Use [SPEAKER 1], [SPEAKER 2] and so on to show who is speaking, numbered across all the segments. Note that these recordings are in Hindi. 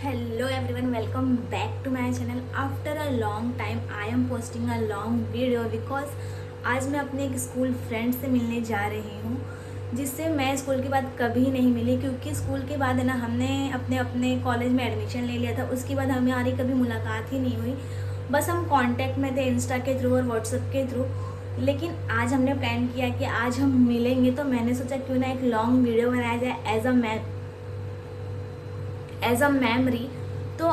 [SPEAKER 1] Hello everyone, welcome back to my channel. After a long time I am posting a long video because आज मैं अपने एक स्कूल फ्रेंड से मिलने जा रही हूँ जिससे मैं स्कूल के बाद कभी नहीं मिली, क्योंकि स्कूल के बाद है ना हमने अपने अपने कॉलेज में एडमिशन ले लिया था। उसके बाद हमारी कभी मुलाकात ही नहीं हुई, बस हम कांटेक्ट में थे इंस्टा के थ्रू और व्हाट्सएप के थ्रू। लेकिन आज हमने प्लान किया कि आज हम मिलेंगे, तो मैंने सोचा क्यों ना एक लॉन्ग वीडियो बनाया जाए एज अ मेमोरी। तो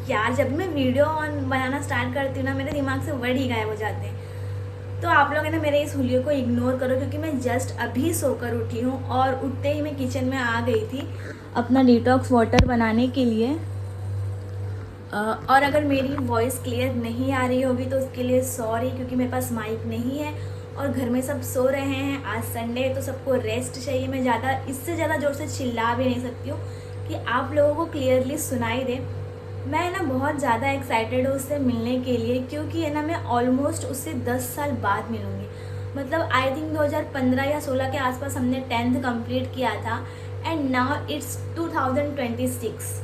[SPEAKER 1] यार जब मैं वीडियो बनाना स्टार्ट करती हूँ ना, मेरे दिमाग से वर्ड ही गायब हो जाते हैं। तो आप लोग है ना मेरे इस हुलियो को इग्नोर करो, क्योंकि मैं जस्ट अभी सोकर उठी हूँ और उठते ही मैं किचन में आ गई थी अपना डिटॉक्स वाटर बनाने के लिए। और अगर मेरी वॉइस क्लियर नहीं आ रही होगी तो उसके लिए सॉरी, क्योंकि मेरे पास माइक नहीं है और घर में सब सो रहे हैं। आज संडे है तो सबको रेस्ट चाहिए। मैं इससे ज़्यादा ज़ोर से चिल्ला भी नहीं सकती हूँ कि आप लोगों को क्लियरली सुनाई दे। मैं ना बहुत ज़्यादा एक्साइटेड हूँ उससे मिलने के लिए, क्योंकि है ना मैं ऑलमोस्ट उससे 10 साल बाद मिलूँगी। मतलब आई थिंक 2015 या 16 के आसपास हमने 10th कंप्लीट किया था एंड नाउ इट्स 2026।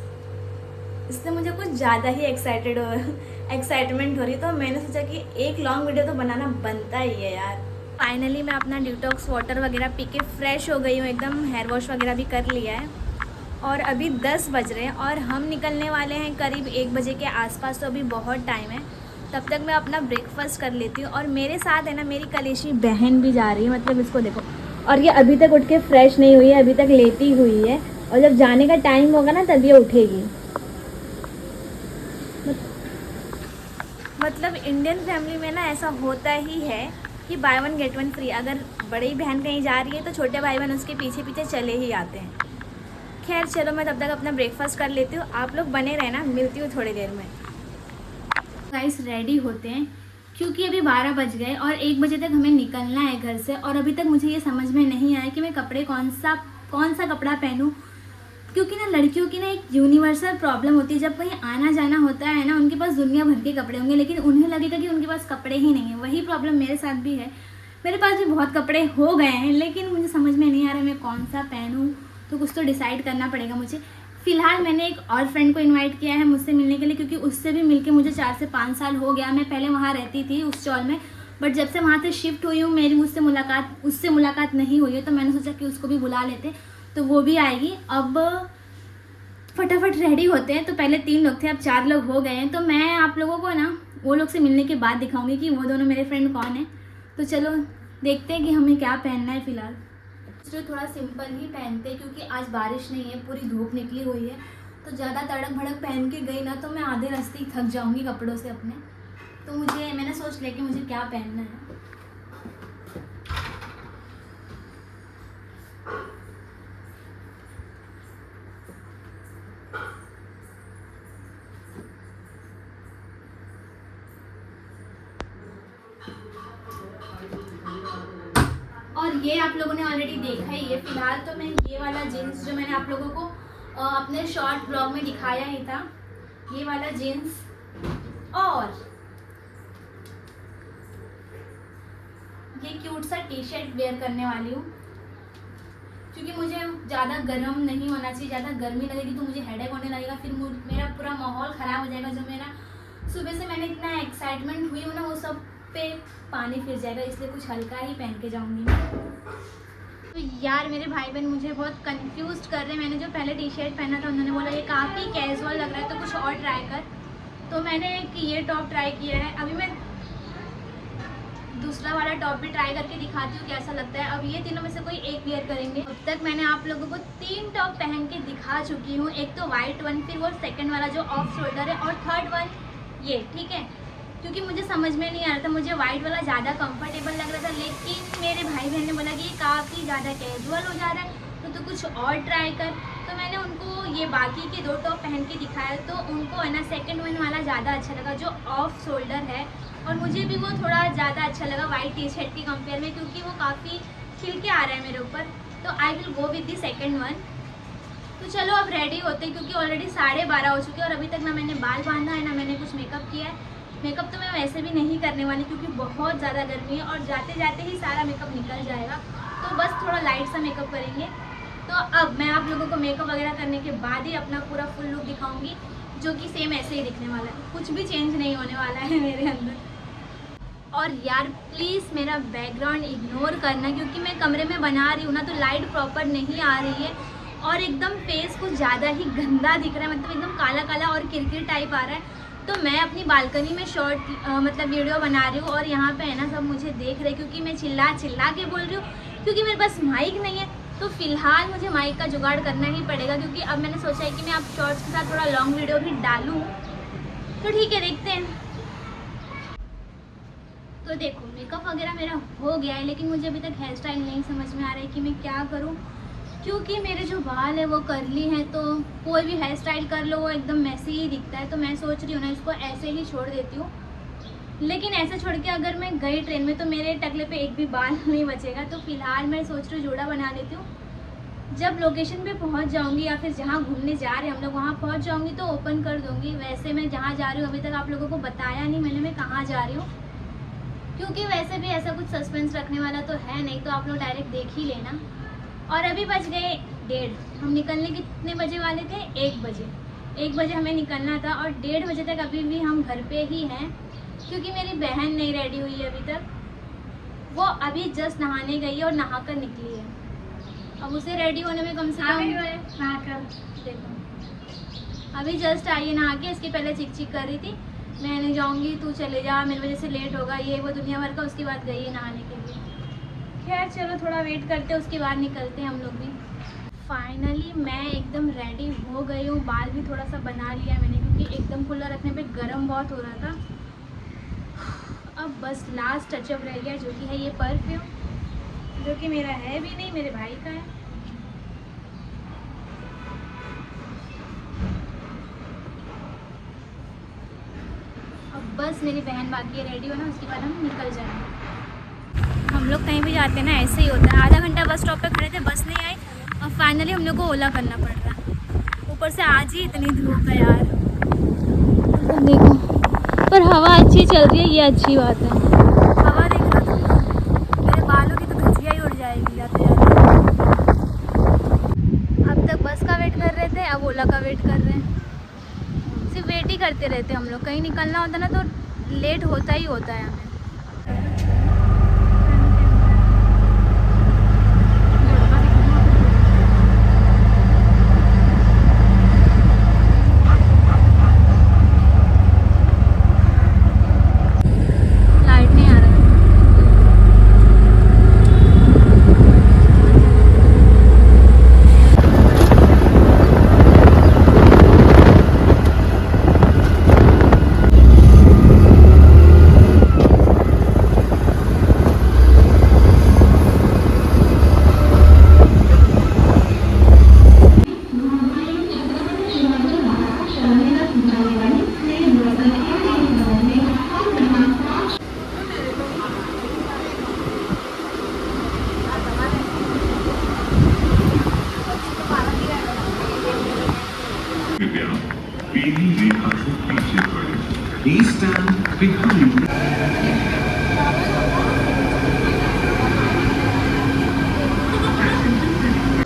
[SPEAKER 1] इससे मुझे कुछ ज़्यादा ही एक्साइटमेंट हो रही, तो मैंने सोचा कि एक लॉन्ग वीडियो तो बनाना बनता ही है यार। फाइनली मैं अपना डिटॉक्स वाटर वगैरह पी के फ्रेश हो गई हूँ, एकदम हेयर वॉश वगैरह भी कर लिया है और अभी 10 बज रहे हैं और हम निकलने वाले हैं करीब 1 बजे के आसपास। तो अभी बहुत टाइम है, तब तक मैं अपना ब्रेकफास्ट कर लेती हूँ। और मेरे साथ है ना मेरी कलेशी बहन भी जा रही है, मतलब इसको देखो। और ये अभी तक उठ के फ्रेश नहीं हुई है, अभी तक लेटी हुई है और जब जाने का टाइम होगा ना तब ये उठेगी। मतलब इंडियन फैमिली में ना ऐसा होता ही है कि by one get one free. अगर बड़ी बहन कहीं जा रही है तो छोटे भाई बहन उसके पीछे पीछे चले ही आते हैं। खैर चलो, मैं तब तक अपना ब्रेकफास्ट कर लेती हूँ, आप लोग बने रहना, मिलती हूँ थोड़ी देर में। गाइस रेडी होते हैं क्योंकि अभी 12 बज गए और 1 बजे तक हमें निकलना है घर से। और अभी तक मुझे ये समझ में नहीं आया कि मैं कपड़े कौन सा कपड़ा पहनूं, क्योंकि ना लड़कियों की ना एक यूनिवर्सल प्रॉब्लम होती है। जब कहीं आना जाना होता है ना, उनके पास दुनिया भर के कपड़े होंगे लेकिन उन्हें लगेगा कि उनके पास कपड़े ही नहीं है। वही प्रॉब्लम मेरे साथ भी है। मेरे पास भी बहुत कपड़े हो गए हैं लेकिन मुझे समझ में नहीं आ रहा मैं कौन सा पहनूं, तो कुछ तो डिसाइड करना पड़ेगा मुझे। फिलहाल मैंने एक और फ्रेंड को इन्वाइट किया है मुझसे मिलने के लिए, क्योंकि उससे भी मिलके मुझे 4 से 5 साल हो गया। मैं पहले वहाँ रहती थी उस चौल में, बट जब से वहाँ से शिफ्ट हुई हूँ मेरी उससे मुलाकात नहीं हुई है। तो मैंने सोचा कि उसको भी बुला लेते, तो वो भी आएगी। अब फटाफट रेडी होते हैं। तो पहले 3 लोग थे, अब 4 लोग हो गए हैं। तो मैं आप लोगों को ना वो लोग से मिलने के बाद दिखाऊंगी कि वो दोनों मेरे फ्रेंड कौन है। तो चलो देखते हैं कि हमें क्या पहनना है। फिलहाल तो थोड़ा सिंपल ही पहनते हैं क्योंकि आज बारिश नहीं है, पूरी धूप निकली हुई है। तो ज़्यादा तड़क भड़क पहन के गई ना तो मैं आधे रास्ते ही थक जाऊंगी कपड़ों से अपने। तो मैंने सोच लिया कि मुझे क्या पहनना है। और ये आप लोगों ने ऑलरेडी देखा ही है। फिलहाल तो मैं ये वाला जीन्स जो मैंने आप लोगों को अपने शॉर्ट ब्लॉग में दिखाया ही था, ये वाला जीन्स और ये क्यूट सा टी शर्ट वेयर करने वाली हूँ, क्योंकि मुझे ज़्यादा गर्म नहीं होना चाहिए। ज़्यादा गर्मी लगेगी तो मुझे हेडेक होने लगेगा, फिर मेरा पूरा माहौल ख़राब हो जाएगा। जो मेरा सुबह से मैंने इतना एक्साइटमेंट हुई हूँ ना, वो सब पे पानी फिर जाएगा, इसलिए कुछ हल्का ही पहन के जाऊँगी। तो यार मेरे भाई बहन मुझे बहुत कंफ्यूज कर रहे हैं। मैंने जो पहले टी शर्ट पहना था उन्होंने बोला ये काफ़ी कैजुअल लग रहा है, तो कुछ और ट्राई कर। तो मैंने ये टॉप ट्राई किया है। अभी मैं दूसरा वाला टॉप भी ट्राई करके दिखाती हूँ कैसा लगता है। अब ये तीनों में से कोई एक वेयर करेंगे। अब तक मैंने आप लोगों को 3 टॉप पहन के दिखा चुकी हूँ। एक तो वाइट वन, फिर वो सेकंड वाला जो ऑफ शोल्डर है, और थर्ड वन ये, ठीक है। क्योंकि मुझे समझ में नहीं आ रहा था, मुझे वाइट वाला ज़्यादा कंफर्टेबल लग रहा था, लेकिन मेरे भाई बहन ने बोला कि ये काफ़ी ज़्यादा कैजुअल हो जा रहा है, तो कुछ और ट्राई कर। तो मैंने उनको ये बाकी के 2 टॉप पहन के दिखाया, तो उनको है ना सेकंड वन वाला ज़्यादा अच्छा लगा जो ऑफ शोल्डर है, और मुझे भी वो थोड़ा ज़्यादा अच्छा लगा वाइट टी शर्ट के कंपेयर में, क्योंकि वो काफ़ी खिल के आ रहा है मेरे ऊपर। तो I will go with the second one. तो चलो अब रेडी होते हैं, क्योंकि ऑलरेडी 12:30 हो चुके हैं और अभी तक ना मैंने बाल बांधा है ना मैंने कुछ मेकअप किया है। मेकअप तो मैं वैसे भी नहीं करने वाली क्योंकि बहुत ज़्यादा गर्मी है और जाते जाते ही सारा मेकअप निकल जाएगा, तो बस थोड़ा लाइट सा मेकअप करेंगे। तो अब मैं आप लोगों को मेकअप वगैरह करने के बाद ही अपना पूरा फुल लुक दिखाऊंगी, जो कि सेम ऐसे ही दिखने वाला है, कुछ भी चेंज नहीं होने वाला है मेरे अंदर। और यार प्लीज़ मेरा बैकग्राउंड इग्नोर करना, क्योंकि मैं कमरे में बना रही हूँ ना, तो लाइट प्रॉपर नहीं आ रही है और एकदम फेस कुछ ज़्यादा ही गंदा दिख रहा है, मतलब एकदम काला काला और किरकिर टाइप आ रहा है। तो मैं अपनी बालकनी में शॉर्ट मतलब वीडियो बना रही हूँ और यहाँ पे है ना सब मुझे देख रहे, क्योंकि मैं चिल्ला चिल्ला के बोल रही हूँ, क्योंकि मेरे पास माइक नहीं है। तो फिलहाल मुझे माइक का जुगाड़ करना ही पड़ेगा, क्योंकि अब मैंने सोचा है कि मैं आप शॉर्ट्स के साथ थोड़ा लॉन्ग वीडियो भी डालूँ। तो ठीक है, देखते हैं। तो देखो मेकअप वगैरह मेरा हो गया है, लेकिन मुझे अभी तक हेयर स्टाइल नहीं समझ में आ रहा है कि मैं क्या करूँ, क्योंकि मेरे जो बाल है वो कर्ली हैं, तो कोई भी हेयर स्टाइल कर लो वो एकदम मैसी ही दिखता है। तो मैं सोच रही हूँ ना इसको ऐसे ही छोड़ देती हूँ, लेकिन ऐसे छोड़ के अगर मैं गई ट्रेन में तो मेरे टकले पे एक भी बाल नहीं बचेगा। तो फिलहाल मैं सोच रही हूँ जूड़ा बना लेती हूँ। जब लोकेशन पे पहुँच जाऊँगी या फिर जहाँ घूमने जा रहे हैं हम लोग वहाँ पहुँच जाऊँगी तो ओपन कर दूँगी। वैसे मैं जहाँ जा रही हूँ अभी तक आप लोगों को बताया नहीं मैंने मैं कहाँ जा रही हूँ, क्योंकि वैसे भी ऐसा कुछ सस्पेंस रखने वाला तो है नहीं, तो आप लोग डायरेक्ट देख ही लेना। और अभी बज गए 1:30, हम निकलने कितने बजे वाले थे? 1 बजे। 1 बजे हमें निकलना था और 1:30 बजे तक अभी भी हम घर पे ही हैं, क्योंकि मेरी बहन नहीं रेडी हुई है अभी तक। वो अभी जस्ट नहाने गई है और नहा कर निकली है। अब उसे रेडी होने में कम से कम नहा कर देखो अभी जस्ट आई है नहा के। इसके पहले चिक चिक कर रही थी, मैं नहीं जाऊँगी, तू चले जा, मेरी वजह से लेट होगा, ये वो दुनिया भर का। उसके बाद गई है नहाने के लिए। खैर चलो थोड़ा वेट करते हैं, उसके बाद निकलते हैं हम लोग भी। फाइनली मैं एकदम रेडी हो गई हूँ, बाल भी थोड़ा सा बना लिया मैंने, क्योंकि एकदम खुला रखने पे गर्म बहुत हो रहा था। अब बस लास्ट टचअप रह गया, जो कि है ये परफ्यूम, जो कि मेरा है भी नहीं, मेरे भाई का है। अब बस मेरी बहन बाकी है रेडी होना, उसके बाद हम निकल जाएंगे। हम लोग कहीं भी जाते हैं ना ऐसे ही होता है, आधा घंटा बस स्टॉप पे खड़े थे, बस नहीं आई और फाइनली हम लोग को ओला करना पड़ रहा है। ऊपर से आज ही इतनी धूप है यार, देखो। पर हवा अच्छी चल रही है, ये अच्छी बात है। हवा देख रहा था, मेरे बालों की तो धजिया ही उड़ जाएगी जाते जाते। अब तक बस का वेट कर रहे थे, अब ओला का वेट कर रहे हैं। सिर्फ वेट ही करते रहते हम लोग, कहीं निकलना होता ना तो लेट होता ही होता है हमें।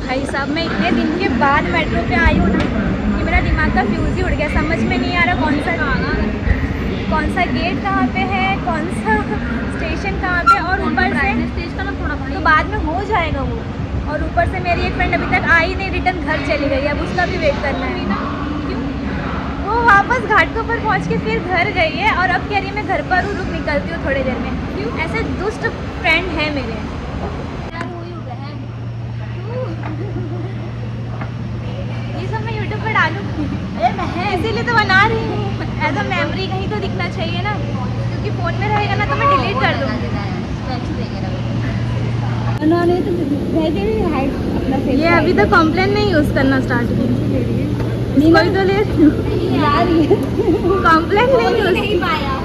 [SPEAKER 1] भाई साहब मैं इतने दिन के बाद मेट्रो पे आई हूँ ना कि मेरा दिमाग का फ्यूज़ ही उड़ गया। समझ में नहीं आ रहा कौन सा गेट कहाँ पे है, कौन सा स्टेशन कहाँ पे, और ऊपर से तो बाद में हो जाएगा वो। और ऊपर से मेरी एक फ्रेंड अभी तक आई नहीं, रिटर्न घर चली गई, अब उसका भी वेट करना है ना। वो वापस घाट के ऊपर पहुँच के फिर घर गई है और अब कह रही है मैं घर पर हूँ, रुक निकलती हूँ थोड़ी देर में। ऐसे दुष्ट फ्रेंड है मेरे। ये सब मैं यूट्यूब पर डालूंगी, इसीलिए तो बना रही हूँ, एज अ मेमोरी कहीं तो दिखना चाहिए ना, क्योंकि फ़ोन में रहेगा ना तो मैं डिलीट कर दूँगी। ये अभी तक कॉम्प्लेन नहीं यूज़ करना स्टार्ट की, कोई तो ले कॉम्प्लेन नहीं पाया।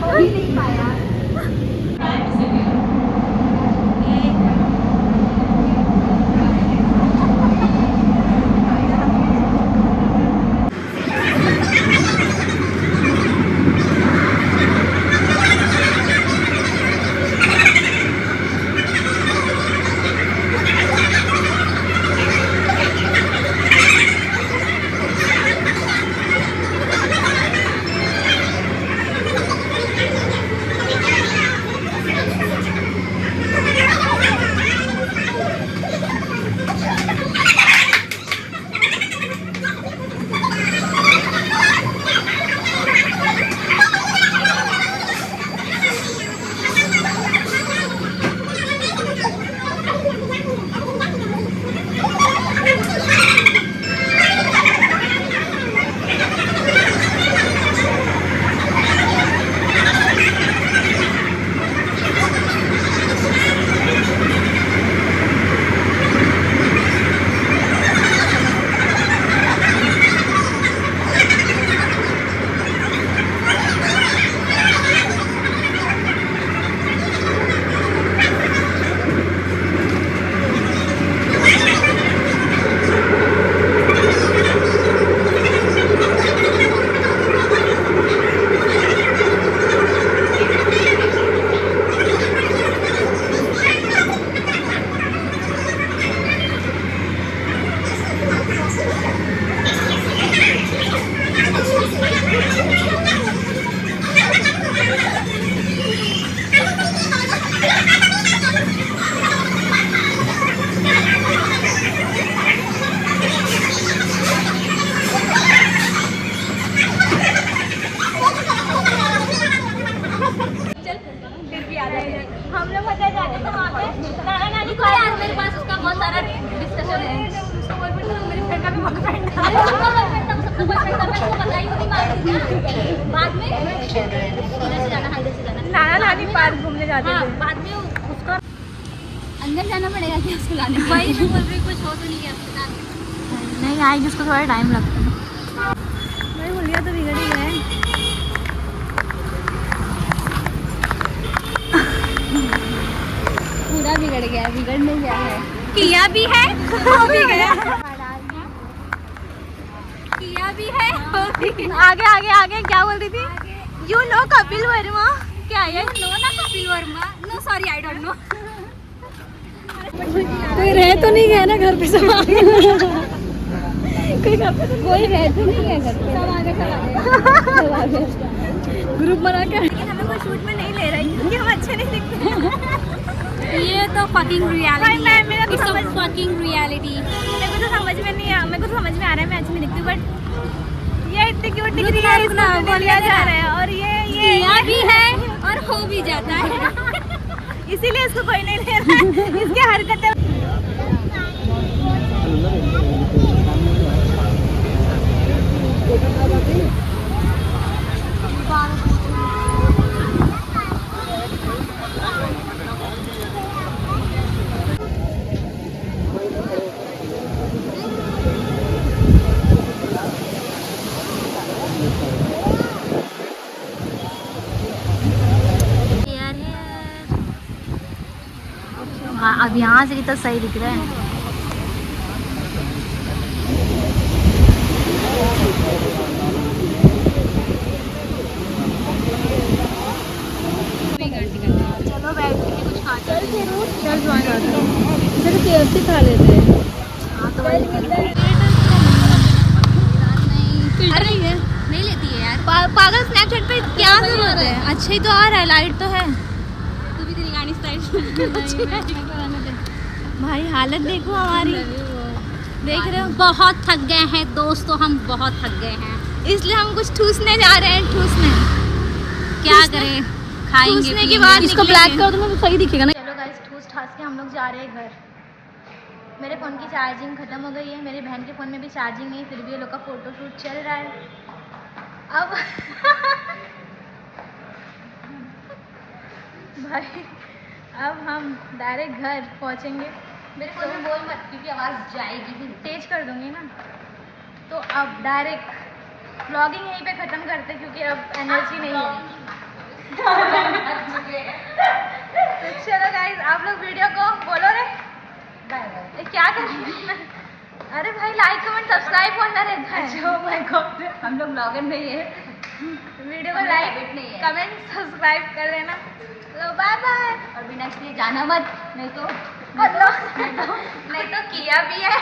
[SPEAKER 2] बाद में इधर से जाना, हाँ इधर से जाना।
[SPEAKER 1] नाना नानी पार्क घूमने जाते
[SPEAKER 2] हाँ,
[SPEAKER 1] थे।
[SPEAKER 2] बाद में उसका अंदर जाना पड़ेगा क्या उसको लाने? वही मैं बोल रही हूँ, कुछ हो तो नहीं गया उसके साथ? नहीं आएगी, उसको थोड़ा टाइम लगता है।
[SPEAKER 1] भाई हुलिया तो बिगड़ ही गए।
[SPEAKER 2] पूरा बिगड़ गया, बिगड़ने गया है।
[SPEAKER 1] किया भी है वो भी गया।
[SPEAKER 2] किया भी है, वो भी गया।
[SPEAKER 1] आगे आगे आगे क्या बोल रही थी? यू नो कपिल वर्मा क्या है?
[SPEAKER 2] नो ना Kapil Varma, no sorry I don't know.
[SPEAKER 1] कोई रह तो नहीं गया ना घर पे सब कोई घर पे
[SPEAKER 2] कोई रह तो नहीं है घर पे,
[SPEAKER 1] सब आगे ग्रुप बना के। लेकिन हमें कोई शूट में नहीं ले रहा है क्योंकि हम अच्छे नहीं दिखते।
[SPEAKER 2] ये तो फकिंग रियलिटी है।
[SPEAKER 1] मेरा तो
[SPEAKER 2] इट्स
[SPEAKER 1] समझ
[SPEAKER 2] फकिंग रियलिटी।
[SPEAKER 1] मेरे को तो समझ में नहीं आ मेरे को तो समझ में आ रहा है मैं अच्छी नहीं दिखती बट ये इतनी क्यूट दिख रही है, इसको बोलिया जा रहा है और ये
[SPEAKER 2] किया भी है और हो भी जाता है।
[SPEAKER 1] इसीलिए इसको कोई नहीं ले रहा है। इसकी हरकतें
[SPEAKER 2] हाँ, अब यहाँ से कितना सही दिख रहा है। चलो बैठ के कुछ खाते हैं।
[SPEAKER 1] चल KFC खा लेते हैं।
[SPEAKER 2] हाँ तो वही
[SPEAKER 1] अरे ये
[SPEAKER 2] नहीं लेती है यार।
[SPEAKER 1] पागल स्नैपचैट पे क्या जरूरत है? अच्छा ही तो आ रहा है, लाइट तो है।
[SPEAKER 2] तू भी तेरी गाड़ी स्टाइल।
[SPEAKER 1] भाई हालत देखो हमारी, देख रहे हो?
[SPEAKER 2] बहुत थक गए हैं दोस्तों, हम बहुत थक गए हैं,
[SPEAKER 1] इसलिए हम कुछ ठूसने जा रहे हैं। ठूसने
[SPEAKER 2] क्या करें, खाएंगे
[SPEAKER 1] ठूसने के बाद
[SPEAKER 2] इसको
[SPEAKER 1] ब्लैक कर दो तो सही दिखेगा ना। चलो गाइस, ठूस ठास के हम लोग जा रहे हैं घर। मेरे फ़ोन की चार्जिंग ख़त्म हो गई है, मेरी बहन के फ़ोन में भी चार्जिंग नहीं, फिर भी ये लोग का फ़ोटो शूट चल रहा है। अब भाई अब हम डायरेक्ट घर पहुंचेंगे।
[SPEAKER 2] मेरे फोन में बोल मत क्योंकि आवाज़ जाएगी भी।
[SPEAKER 1] तेज कर दूंगी ना। तो अब डायरेक्ट व्लॉगिंग यहीं पे ख़त्म करते क्योंकि अब एनर्जी नहीं है। तो चलो गाइस, आप लोग वीडियो को बोलो रे बाय बाय। क्या कर रही है? अरे भाई लाइक कमेंट सब्सक्राइब करना रहता है।
[SPEAKER 2] अच्छा माय गॉड, हम लोग ब्लॉगर नहीं है।
[SPEAKER 1] वीडियो को लाइक कमेंट सब्सक्राइब कर देना। तो बाय बाय।
[SPEAKER 2] और बिना इसलिए जाना मत, नहीं तो
[SPEAKER 1] नहीं तो किया भी है।